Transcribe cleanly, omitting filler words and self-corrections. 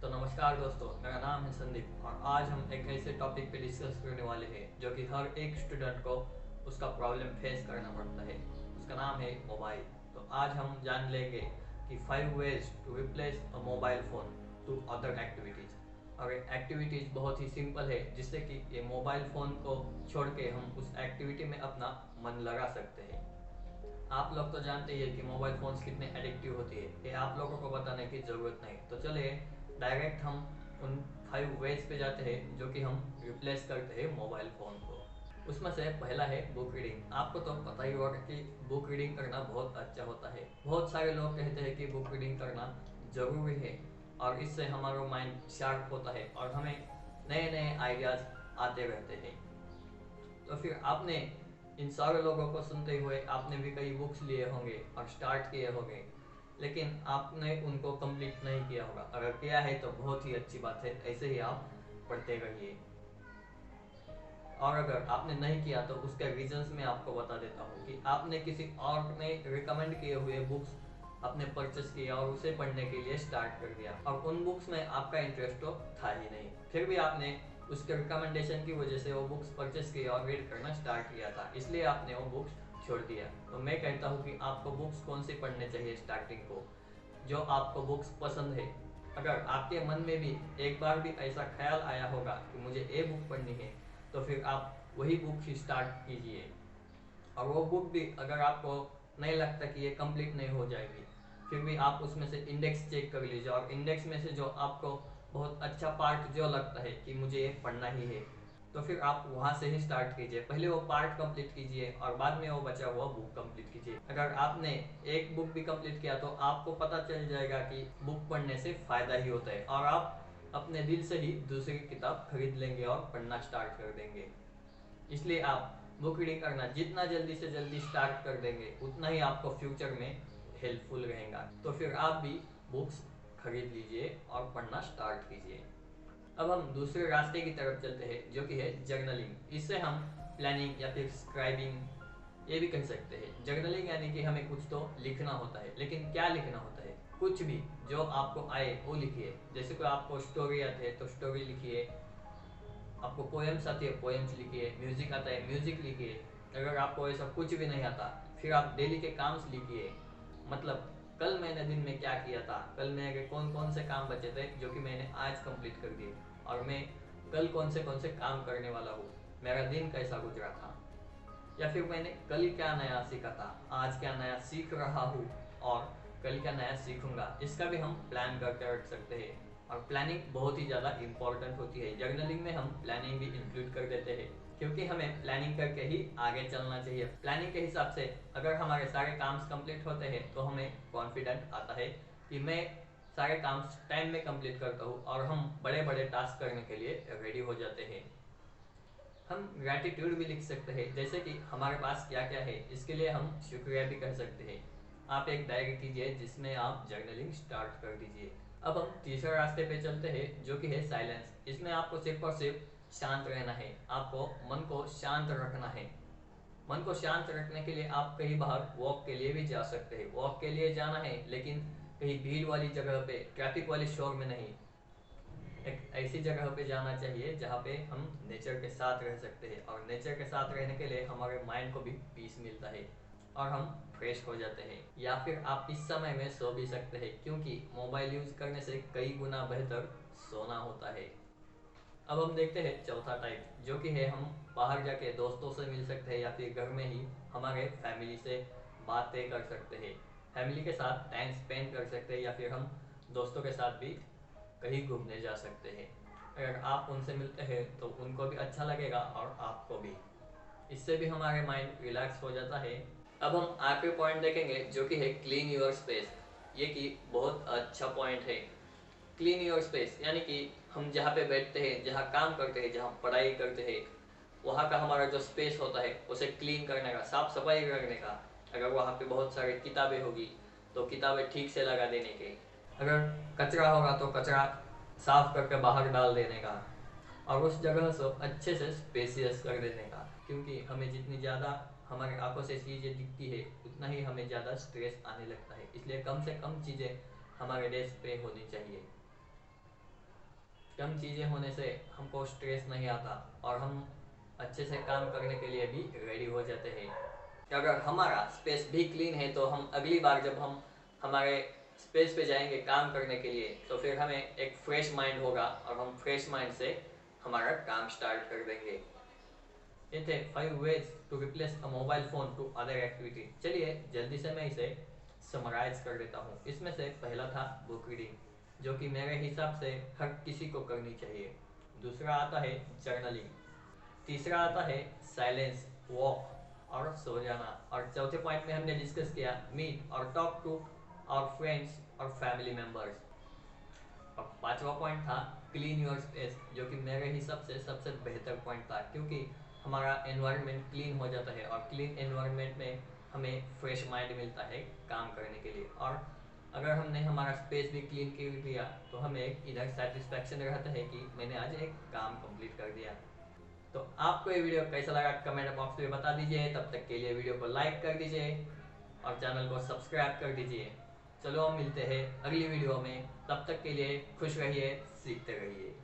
तो नमस्कार दोस्तों, मेरा नाम है संदीप और आज हम एक ऐसे टॉपिक पे डिस्कस करने वाले हैं जो कि हर एक स्टूडेंट को उसका प्रॉब्लम फेस करना पड़ता है। उसका नाम है मोबाइल। तो आज हम जान लेंगे कि 5 ways to replace a mobile phone to other activities. और एक्टिविटीज़ बहुत ही सिंपल है जिससे कि ये मोबाइल फ़ोन को छोड़ के हम उस एक्टिविटी में अपना मन लगा सकते हैं। आप लोग तो जानते ही है कि मोबाइल फ़ोन्स कितने एडिक्टिव होती है, ये आप लोगों को बताने की ज़रूरत नहीं। तो चलिए डायरेक्ट हम उन 5 वेज पे जाते हैं जो कि हम रिप्लेस करते हैं मोबाइल फ़ोन को। उसमें से पहला है बुक रीडिंग। आपको तो पता ही होगा कि बुक रीडिंग करना बहुत अच्छा होता है। बहुत सारे लोग कहते हैं कि बुक रीडिंग करना ज़रूरी है और इससे हमारा माइंड शार्प होता है और हमें नए नए आइडियाज़ आते रहते हैं। तो फिर आपने इन सारे लोगों को सुनते हुए आपने भी कई बुक्स लिए होंगे और स्टार्ट किए होंगे, लेकिन आपने उनको कंप्लीट नहीं किया होगा। अगर किया है तो बहुत ही अच्छी बात है, ऐसे ही आप पढ़ते रहिए। और अगर आपने नहीं किया तो उसके रीजंस मैं आपको बता देता हूँ कि आपने किसी और ने रिकमेंड किए हुए बुक्स आपने परचेस किया और उसे पढ़ने के लिए स्टार्ट कर दिया और उन बुक्स में आपका इंटरेस्ट तो था ही नहीं, फिर भी आपने उसके रिकमेंडेशन की वजह से वो बुक्स परचेस किया और रीड करना स्टार्ट किया था, इसलिए आपने वो बुक्स छोड़ दिया। तो मैं कहता हूँ कि आपको बुक्स कौन सी पढ़ने चाहिए स्टार्टिंग को, जो आपको बुक्स पसंद है। अगर आपके मन में भी एक बार भी ऐसा ख्याल आया होगा कि मुझे ये बुक पढ़नी है, तो फिर आप वही बुक ही स्टार्ट कीजिए। और वो बुक भी अगर आपको नहीं लगता कि ये कंप्लीट नहीं हो जाएगी, फिर भी आप उसमें से इंडेक्स चेक कर लीजिए और इंडेक्स में से जो आपको बहुत अच्छा पार्ट जो लगता है कि मुझे ये पढ़ना ही है, तो फिर आप वहाँ से ही स्टार्ट कीजिए। पहले वो पार्ट कंप्लीट कीजिए और बाद में वो बचा हुआ बुक कंप्लीट कीजिए। अगर आपने एक बुक भी कंप्लीट किया तो आपको पता चल जाएगा कि बुक पढ़ने से फ़ायदा ही होता है और आप अपने दिल से ही दूसरी किताब खरीद लेंगे और पढ़ना स्टार्ट कर देंगे। इसलिए आप बुक रीडिंग करना जितना जल्दी से जल्दी स्टार्ट कर देंगे उतना ही आपको फ्यूचर में हेल्पफुल रहेगा। तो फिर आप भी बुक्स खरीद लीजिए और पढ़ना स्टार्ट कीजिए। अब हम दूसरे रास्ते की तरफ चलते हैं जो कि है जर्नलिंग। इससे हम प्लानिंग या फिर स्क्राइबिंग ये भी कह सकते हैं। जर्नलिंग यानी कि हमें कुछ तो लिखना होता है, लेकिन क्या लिखना होता है? कुछ भी जो आपको आए वो लिखिए। जैसे कोई आपको स्टोरी आती है तो स्टोरी लिखिए, आपको पोएम्स आती है पोएम्स लिखिए, म्यूजिक आता है म्यूजिक लिखिए। अगर आपको ऐसा कुछ भी नहीं आता, फिर आप डेली के काम्स लिखिए। मतलब कल मैंने दिन में क्या किया था, कल मेरे कौन कौन से काम बचे थे जो कि मैंने आज कंप्लीट कर दिए, और मैं कल कौन से काम करने वाला हूँ, मेरा दिन कैसा गुजरा था, या फिर मैंने कल क्या नया सीखा था, आज क्या नया सीख रहा हूँ और कल क्या नया सीखूंगा। इसका भी हम प्लान करके रख सकते हैं और प्लानिंग बहुत ही ज़्यादा इंपॉर्टेंट होती है। जर्नलिंग में हम प्लानिंग भी इंक्लूड कर देते हैं क्योंकि हमें प्लानिंग करके ही आगे चलना चाहिए। प्लानिंग के हिसाब से अगर हमारे सारे काम कंप्लीट होते हैं तो हमें कॉन्फिडेंट आता है कि मैं सारे काम टाइम में कंप्लीट करता हूँ और हम बड़े बड़े टास्क करने के लिए रेडी हो जाते हैं। हम ग्रैटिट्यूड भी लिख सकते हैं, जैसे कि हमारे पास क्या क्या है, इसके लिए हम शुक्रिया भी कर सकते हैं। आप एक डायरी कीजिए जिसमें आप जर्नलिंग स्टार्ट कर दीजिए। अब हम तीसरे रास्ते पे चलते हैं जो कि है साइलेंस। इसमें आपको सिर्फ और सिर्फ शांत रहना है, आपको मन को शांत रखना है। मन को शांत रखने के लिए आप कहीं बाहर वॉक के लिए भी जा सकते हैं। वॉक के लिए जाना है लेकिन कहीं भीड़ वाली जगह पे, ट्रैफिक वाली शोर में नहीं। एक ऐसी जगह पे जाना चाहिए जहाँ पे हम नेचर के साथ रह सकते हैं और नेचर के साथ रहने के लिए हमारे माइंड को भी पीस मिलता है और हम फ्रेश हो जाते हैं। या फिर आप इस समय में सो भी सकते हैं क्योंकि मोबाइल यूज करने से कई गुना बेहतर सोना होता है। अब हम देखते हैं चौथा टाइप जो कि है हम बाहर जाके दोस्तों से मिल सकते हैं या फिर घर में ही हमारे फैमिली से बातें कर सकते हैं, फैमिली के साथ टाइम स्पेंड कर सकते हैं या फिर हम दोस्तों के साथ भी कहीं घूमने जा सकते हैं। अगर आप उनसे मिलते हैं तो उनको भी अच्छा लगेगा और आपको भी। इससे भी हमारे माइंड रिलैक्स हो जाता है। अब हम आखिरी पॉइंट देखेंगे जो कि है क्लीन योर स्पेस। ये कि बहुत अच्छा पॉइंट है। क्लीन योर स्पेस यानी कि हम जहाँ पे बैठते हैं, जहाँ काम करते हैं, जहाँ पढ़ाई करते हैं, वहाँ का हमारा जो स्पेस होता है उसे क्लीन करने का, साफ सफाई रखने का। अगर वहाँ पे बहुत सारी किताबें होगी तो किताबें ठीक से लगा देने के, अगर कचरा होगा तो कचरा साफ करके बाहर डाल देने का और उस जगह से अच्छे से स्पेसियस कर देने का। क्योंकि हमें जितनी ज़्यादा हमारे आंखों से चीज़ें दिखती है उतना ही हमें ज़्यादा स्ट्रेस आने लगता है, इसलिए कम से कम चीज़ें हमारे डेस्क पे होनी चाहिए। कम चीज़ें होने से हमको स्ट्रेस नहीं आता और हम अच्छे से काम करने के लिए भी रेडी हो जाते हैं। अगर हमारा स्पेस भी क्लीन है तो हम अगली बार जब हम हमारे स्पेस पे जाएंगे काम करने के लिए तो फिर हमें एक फ्रेश माइंड होगा और हम फ्रेश माइंड से हमारा काम स्टार्ट कर देंगे। ये थे 5 ways to replace a mobile phone to other activity. चलिए जल्दी से मैं इसे समराइज कर देता हूँ। इसमें से पहला था बुक रीडिंग, जो कि मेरे हिसाब से हर किसी को करनी चाहिए। दूसरा आता है जर्नलिंग। तीसरा आता है साइलेंस, वॉक और सो जाना। और चौथे पॉइंट में हमने डिस्कस किया मीट और टॉक टू आवर फ्रेंड्स और फैमिली मेम्बर्स। और पांचवा पॉइंट था क्लीन योर स्पेस, जो कि मेरे हिसाब से सबसे बेहतर पॉइंट था, क्योंकि हमारा एनवायरनमेंट क्लीन हो जाता है और क्लीन एनवायरनमेंट में हमें फ्रेश माइंड मिलता है काम करने के लिए। और अगर हमने हमारा स्पेस भी क्लीन कर दिया तो हमें इधर सेटिस्फैक्शन रहता है कि मैंने आज एक काम कंप्लीट कर दिया। तो आपको ये वीडियो कैसा लगा कमेंट बॉक्स में बता दीजिए। तब तक के लिए वीडियो को लाइक कर दीजिए और चैनल को सब्सक्राइब कर दीजिए। चलो हम मिलते हैं अगली वीडियो में, तब तक के लिए खुश रहिए, सीखते रहिए।